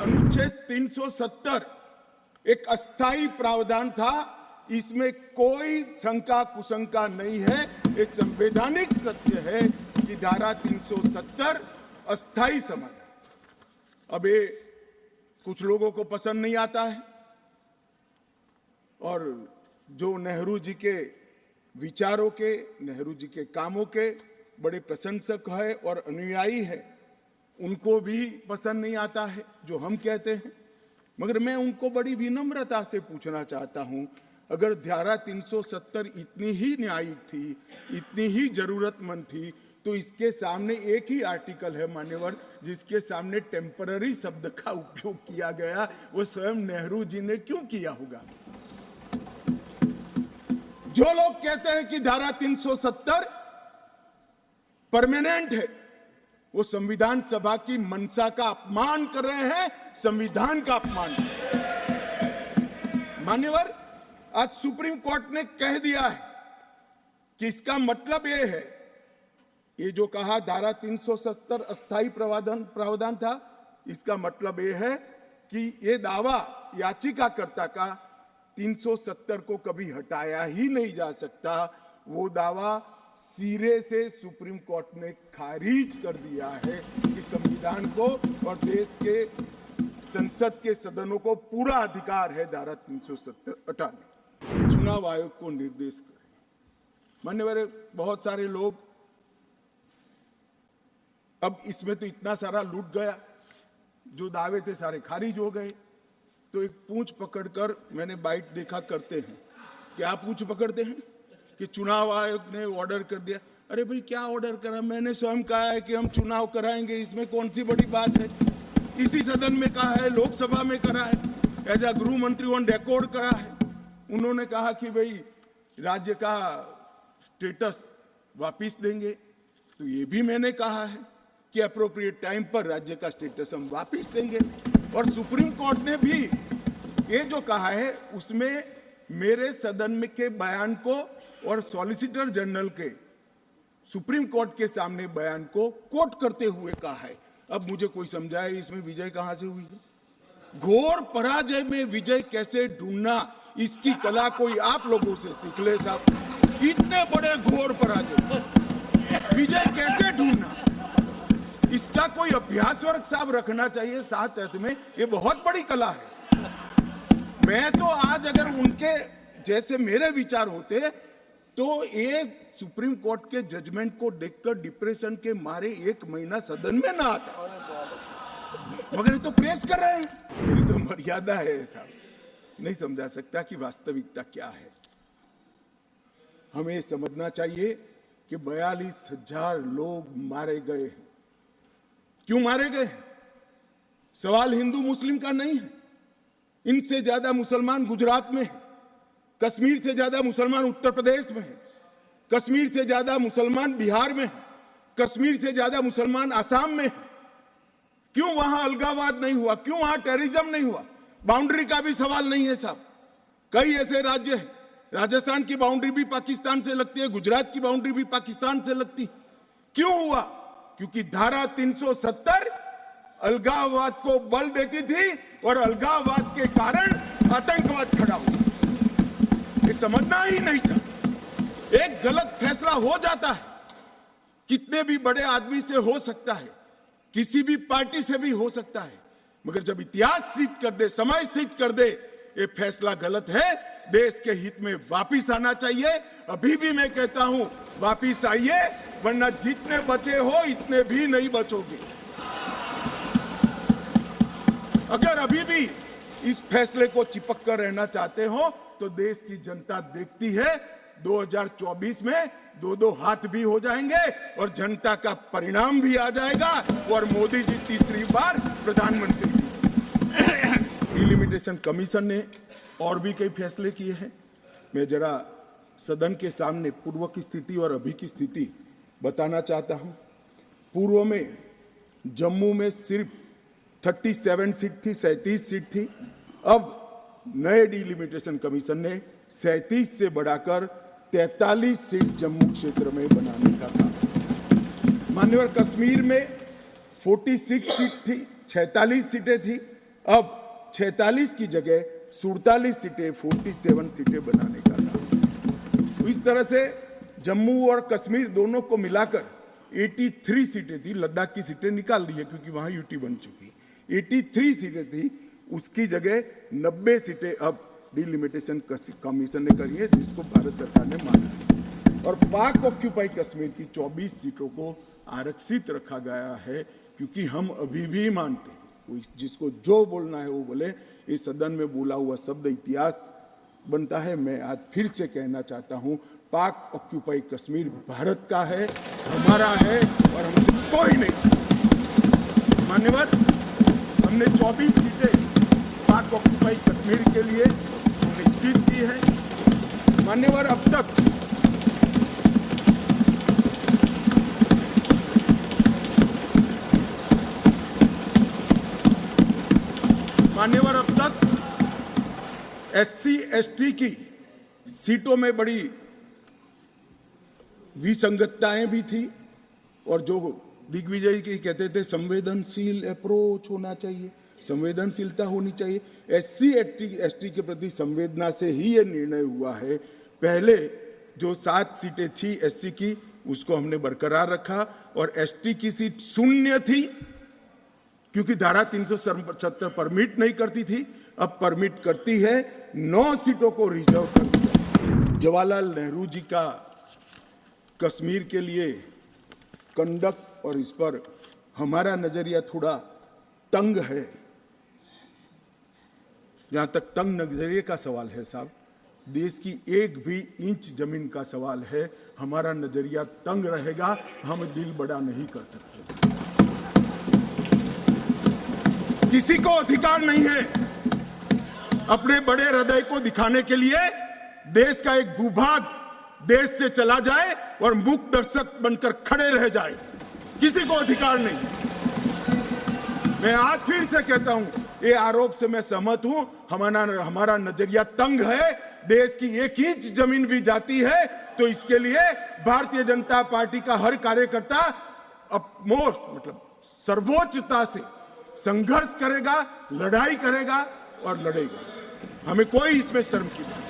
अनुच्छेद 370 एक अस्थाई प्रावधान था, इसमें कोई शंका कुशंका नहीं है। ये संवैधानिक सत्य है कि धारा 370 अस्थाई समाधान। अब ये कुछ लोगों को पसंद नहीं आता है और जो नेहरू जी के विचारों के, नेहरू जी के कामों के बड़े प्रशंसक है और अनुयायी है, उनको भी पसंद नहीं आता है जो हम कहते हैं। मगर मैं उनको बड़ी विनम्रता से पूछना चाहता हूं, अगर धारा 370 इतनी ही न्यायिक थी, इतनी ही जरूरतमंद थी, तो इसके सामने एक ही आर्टिकल है मान्यवर जिसके सामने टेम्पररी शब्द का उपयोग किया गया, वो स्वयं नेहरू जी ने क्यों किया होगा? जो लोग कहते हैं कि धारा 370 परमानेंट है, वो संविधान सभा की मंशा का अपमान कर रहे हैं, संविधान का अपमान कर रहे हैं। मान्यवर, आज सुप्रीम कोर्ट ने कह दिया है कि इसका मतलब यह है, ये जो कहा धारा 370 अस्थाई प्रावधान था, इसका मतलब यह है कि ये दावा याचिकाकर्ता का 370 को कभी हटाया ही नहीं जा सकता। वो दावा सिरे से सुप्रीम कोर्ट ने खारिज कर दिया है कि संविधान को और देश के संसद के सदनों को पूरा अधिकार है धारा 370 हटाने। चुनाव आयोग को निर्देश करें। मान्यवर, बहुत सारे लोग, अब इसमें तो इतना सारा लूट गया, जो दावे थे सारे खारिज हो गए। तो एक पूंछ पकड़कर मैंने बाइट देखा करते हैं, क्या पूंछ पकड़ते हैं कि चुनाव आयोग ने ऑर्डर कर दिया। अरे भाई, क्या ऑर्डर करा? मैंने स्वयं कहा है कि हम चुनाव कराएंगे, इसमें कौन सी बड़ी बात है? इसी सदन में कहा है, लोकसभा में करा है, एज ए गृह मंत्री ऑन रिकॉर्ड करा है। उन्होंने कहा कि भाई राज्य का स्टेटस वापिस देंगे, तो ये भी मैंने कहा है कि अप्रोप्रिएट टाइम पर राज्य का स्टेटस हम वापिस देंगे। और सुप्रीम कोर्ट ने भी ये जो कहा है, उसमें मेरे सदन में के बयान को और सॉलिसिटर जनरल के सुप्रीम कोर्ट के सामने बयान को कोट करते हुए कहा है। अब मुझे कोई समझाए इसमें विजय कहां से हुई है? घोर पराजय में विजय कैसे ढूंढना, इसकी कला कोई आप लोगों से सीख ले साहब। इतने बड़े घोर पराजय विजय कैसे ढूंढना, इसका कोई अभ्यास वर्ग साहब रखना चाहिए साथ में। ये बहुत बड़ी कला है। मैं तो आज अगर उनके जैसे मेरे विचार होते तो ये सुप्रीम कोर्ट के जजमेंट को देखकर डिप्रेशन के मारे 1 महीना सदन में ना आता। मगर ये तो प्रेस कर रहे हैं। मेरी तो मर्यादा है साहब, नहीं समझा सकता कि वास्तविकता क्या है। हमें समझना चाहिए कि 42,000 लोग मारे गए हैं। क्यों मारे गए? सवाल हिंदू मुस्लिम का नहीं है। इनसे ज्यादा मुसलमान गुजरात में है, कश्मीर से ज्यादा मुसलमान उत्तर प्रदेश में है, कश्मीर से ज्यादा मुसलमान बिहार में है, कश्मीर से ज्यादा मुसलमान आसाम में है। क्यों वहां अलगाववाद नहीं हुआ? क्यों वहां टेररिज्म नहीं हुआ? बाउंड्री का भी सवाल नहीं है साहब। कई ऐसे राज्य हैं, राजस्थान की बाउंड्री भी पाकिस्तान से लगती है, गुजरात की बाउंड्री भी पाकिस्तान से लगती। क्यों हुआ? क्योंकि धारा 370 अलगाववाद को बल देती थी और अलगाववाद के कारण आतंकवाद खड़ा हुआ। ये समझना ही नहीं चाहिए। एक गलत फैसला हो जाता है, कितने भी बड़े आदमी से हो सकता है, किसी भी पार्टी से भी हो सकता है, मगर जब इतिहास सिद्ध कर दे, समय सिद्ध कर दे ये फैसला गलत है, देश के हित में वापिस आना चाहिए। अभी भी मैं कहता हूं, वापिस आइए, वरना जितने बचे हो इतने भी नहीं बचोगे। अगर अभी भी इस फैसले को चिपक कर रहना चाहते हो तो देश की जनता देखती है 2024 में 2-2 हाथ भी हो जाएंगे और जनता का परिणाम भी आ जाएगा और मोदी जी तीसरी बार प्रधानमंत्री। डिलिमिटेशन कमीशन ने और भी कई फैसले किए हैं। मैं जरा सदन के सामने पूर्व की स्थिति और अभी की स्थिति बताना चाहता हूं। पूर्व में जम्मू में सिर्फ 37 सीट थी, 37 सीट थी। अब नए डिलिमिटेशन कमीशन ने 37 से बढ़ाकर 43 सीट जम्मू क्षेत्र में बनाने का काम। मान्यवर, कश्मीर में 46 सीट थी, 46 सीटें थी, अब 46 की जगह 47 सीटें 47 सीटें बनाने का काम। इस तरह से जम्मू और कश्मीर दोनों को मिलाकर 83 सीटें थी। लद्दाख की सीटें निकाल दी है क्योंकि वहां यूटी बन चुकी। 83 सीटें थी, उसकी जगह 90 सीटें अब डिलिमिटेशन कमीशन ने करी है, जिसको भारत सरकार ने माना है। और पाक ऑक्यूपाई कश्मीर की 24 सीटों को आरक्षित रखा गया है, क्योंकि हम अभी भी मानते हैं, कोई जिसको जो बोलना है वो बोले। इस सदन में बोला हुआ शब्द इतिहास बनता है। मैं आज फिर से कहना चाहता हूं, पाक ऑक्यूपाई कश्मीर भारत का है, हमारा है, और हमसे कोई नहीं छीन। मान्यवर, हमने 24 सीटें पाक ऑक्यूपाई कश्मीर के लिए सुनिश्चित की है। मान्यवर, अब तक SC ST की सीटों में बड़ी विसंगतताएं भी थी, और जो दिग्विजय की कहते थे संवेदनशील अप्रोच होना चाहिए, संवेदनशीलता होनी चाहिए। SC ST के प्रति संवेदना से ही ये निर्णय हुआ है। पहले जो 7 सीटें थी SC की, उसको हमने बरकरार रखा, और ST की सीट शून्य थी क्योंकि धारा 377 परमिट नहीं करती थी, अब परमिट करती है। 9 सीटों को रिजर्व कर दिया। जवाहरलाल नेहरू जी का कश्मीर के लिए कंडक्ट, और इस पर हमारा नजरिया थोड़ा तंग है। जहां तक तंग नजरिए का सवाल है साहब, देश की एक भी इंच जमीन का सवाल है, हमारा नजरिया तंग रहेगा, हम दिल बड़ा नहीं कर सकते। किसी को अधिकार नहीं है अपने बड़े हृदय को दिखाने के लिए देश का एक भूभाग देश से चला जाए और मूक दर्शक बनकर खड़े रह जाए। किसी को अधिकार नहीं। मैं आज फिर से कहता हूं, ये आरोप से मैं सहमत हूं। हमारा नजरिया तंग है। देश की एक इंच जमीन भी जाती है तो इसके लिए भारतीय जनता पार्टी का हर कार्यकर्ता सर्वोच्चता से संघर्ष करेगा, लड़ाई करेगा और लड़ेगा। हमें कोई इसमें शर्म की बात नहीं।